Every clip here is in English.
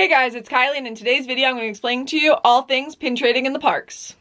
Hey guys, it's Kylie, and in today's video I'm going to explain to you all things pin trading in the parks.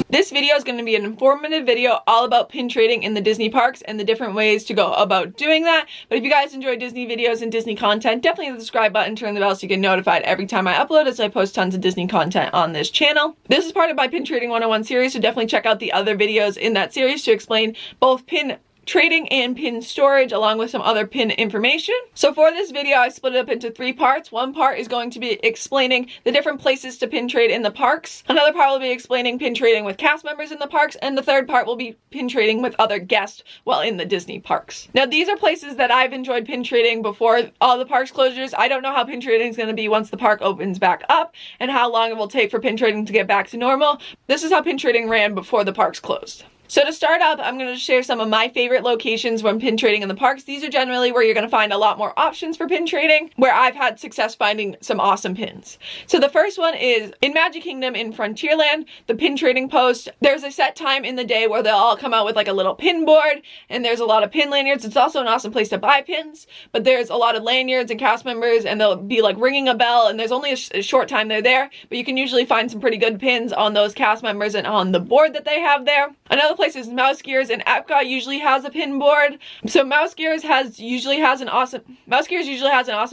This video is going to be an informative video all about pin trading in the Disney parks and the different ways to go about doing that. But if you guys enjoy Disney videos and Disney content, definitely hit the subscribe button, turn the bell so you get notified every time I upload, as I post tons of Disney content on this channel. This is part of my Pin Trading 101 series, so definitely check out the other videos in that series to explain both pin trading and pin storage, along with some other pin information. So for this video, I split it up into 3 parts. One part is going to be explaining the different places to pin trade in the parks. Another part will be explaining pin trading with cast members in the parks. And the third part will be pin trading with other guests while in the Disney parks. Now, these are places that I've enjoyed pin trading before all the parks closures. I don't know how pin trading is going to be once the park opens back up and how long it will take for pin trading to get back to normal. This is how pin trading ran before the parks closed. So to start up, I'm going to share some of my favorite locations when pin trading in the parks. These are generally where you're going to find a lot more options for pin trading, where I've had success finding some awesome pins. So the first one is in Magic Kingdom in Frontierland, the pin trading post. There's a set time in the day where they'll all come out with like a little pin board, and there's a lot of pin lanyards. It's also an awesome place to buy pins, but there's a lot of lanyards and cast members, and they'll be like ringing a bell, and there's only a short time they're there, but you can usually find some pretty good pins on those cast members and on the board that they have there. Another place is Mouse Gears, and Epcot usually has a pin board. So Mouse Gears usually has an awesome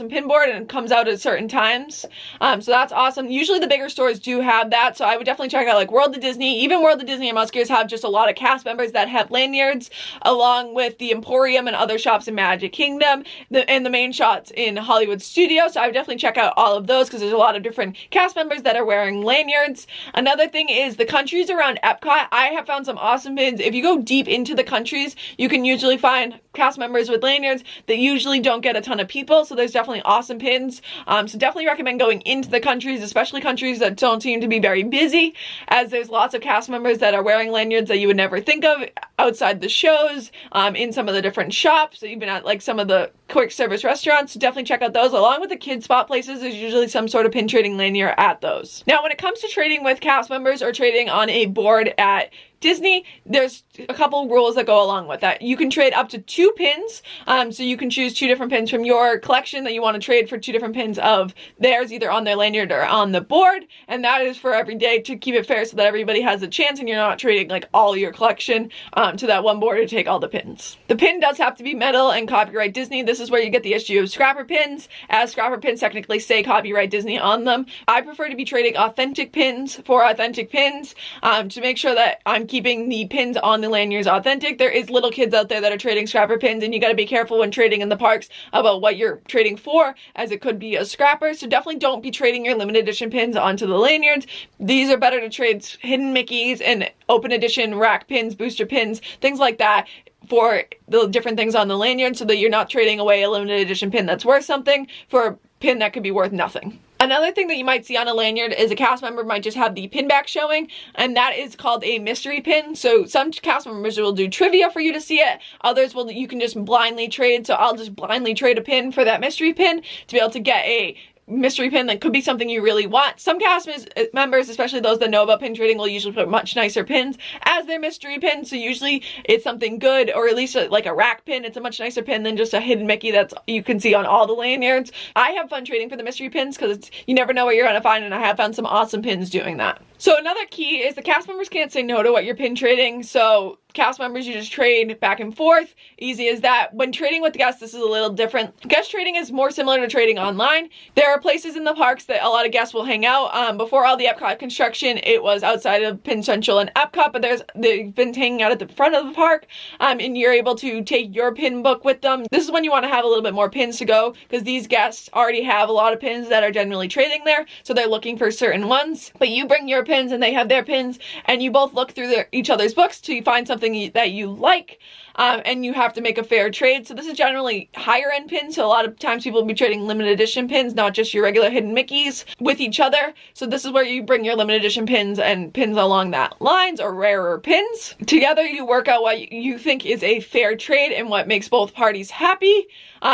pin board, and it comes out at certain times. So that's awesome. Usually the bigger stores do have that, so I would definitely check out like World of Disney. Even World of Disney and Mouse Gears have just a lot of cast members that have lanyards, along with the Emporium and other shops in Magic Kingdom and the main shots in Hollywood Studios. So I would definitely check out all of those because there's a lot of different cast members that are wearing lanyards. Another thing is the countries around Epcot. I have found some awesome pins. If you go deep into the countries, you can usually find cast members with lanyards that usually don't get a ton of people, so there's definitely awesome pins. So definitely recommend going into the countries, especially countries that don't seem to be very busy, as there's lots of cast members that are wearing lanyards that you would never think of outside the shows, in some of the different shops, even at like some of the quick service restaurants. So definitely check out those. Along with the kid spot places, there's usually some sort of pin trading lanyard at those. Now, when it comes to trading with cast members or trading on a board at Disney, there's a couple rules that go along with that. You can trade up to 2 pins, so you can choose 2 different pins from your collection that you want to trade for 2 different pins of theirs, either on their lanyard or on the board, and that is for every day to keep it fair so that everybody has a chance and you're not trading like all your collection to that one board to take all the pins. The pin does have to be metal and copyright Disney. This is where you get the issue of scrapper pins, as scrapper pins technically say copyright Disney on them. I prefer to be trading authentic pins for authentic pins to make sure that I'm keeping the pins on the lanyards authentic. There is little kids out there that are trading scrapper pins, and you got to be careful when trading in the parks about what you're trading for, as it could be a scrapper. So definitely don't be trading your limited edition pins onto the lanyards. These are better to trade hidden Mickeys and open edition rack pins, booster pins, things like that, for the different things on the lanyard, so that you're not trading away a limited edition pin that's worth something for a pin that could be worth nothing. Another thing that you might see on a lanyard is a cast member might just have the pin back showing, and that is called a mystery pin. So some cast members will do trivia for you to see it. Others will, you can just blindly trade. So I'll just blindly trade a pin for that mystery pin to be able to get a mystery pin that could be something you really want. Some cast members, especially those that know about pin trading, will usually put much nicer pins as their mystery pin, so usually it's something good, or at least like a rack pin. It's a much nicer pin than just a hidden Mickey that's you can see on all the lanyards. I have fun trading for the mystery pins because you never know what you're going to find, and I have found some awesome pins doing that. So another key is the cast members can't say no to what you're pin trading, so cast members, you just trade back and forth. Easy as that. When trading with guests, this is a little different. Guest trading is more similar to trading online. There are places in the parks that a lot of guests will hang out. Before all the Epcot construction, it was outside of Pin Central and Epcot, but they've been hanging out at the front of the park, and you're able to take your pin book with them. This is when you want to have a little bit more pins to go, because these guests already have a lot of pins that are generally trading there, so they're looking for certain ones. But you bring your pins and they have their pins, and you both look through each other's books till you find something that you like, and you have to make a fair trade. So this is generally higher end pins, so a lot of times people will be trading limited edition pins, not just your regular hidden Mickeys, with each other. So this is where you bring your limited edition pins and pins along that lines, or rarer pins. Together you work out what you think is a fair trade and what makes both parties happy.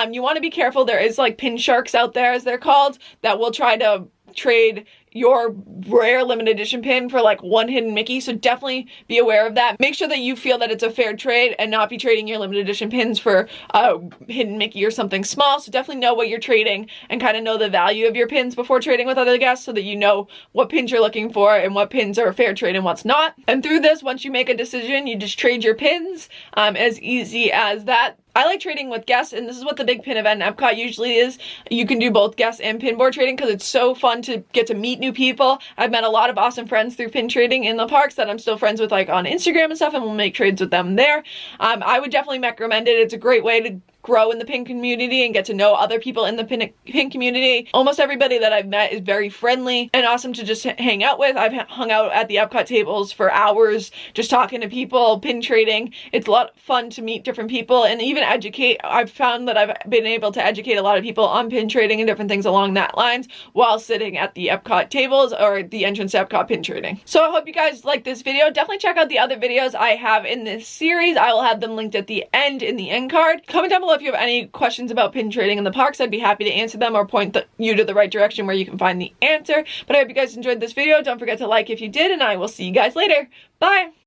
You want to be careful. There is like pin sharks out there, as they're called, that will try to trade your rare limited edition pin for like one hidden Mickey, so definitely be aware of that. Make sure that you feel that it's a fair trade and not be trading your limited edition pins for a hidden Mickey or something small. So definitely know what you're trading and kind of know the value of your pins before trading with other guests so that you know what pins you're looking for and what pins are a fair trade and what's not. And through this, once you make a decision, you just trade your pins, as easy as that. I like trading with guests, and this is what the big pin event in Epcot usually is. You can do both guest and pin board trading because it's so fun to get to meet new people. I've met a lot of awesome friends through pin trading in the parks that I'm still friends with, like on Instagram and stuff, and we'll make trades with them there. I would definitely recommend it. It's a great way to grow in the pin community and get to know other people in the pin community. Almost everybody that I've met is very friendly and awesome to just hang out with. I've hung out at the Epcot tables for hours just talking to people, pin trading. It's a lot of fun to meet different people and even educate. I've found that I've been able to educate a lot of people on pin trading and different things along that lines while sitting at the Epcot tables or the entrance to Epcot pin trading. So I hope you guys like this video. Definitely check out the other videos I have in this series. I will have them linked at the end in the end card. Comment down below if you have any questions about pin trading in the parks. I'd be happy to answer them or point you to the right direction where you can find the answer. But I hope you guys enjoyed this video. Don't forget to like if you did, and I will see you guys later. Bye!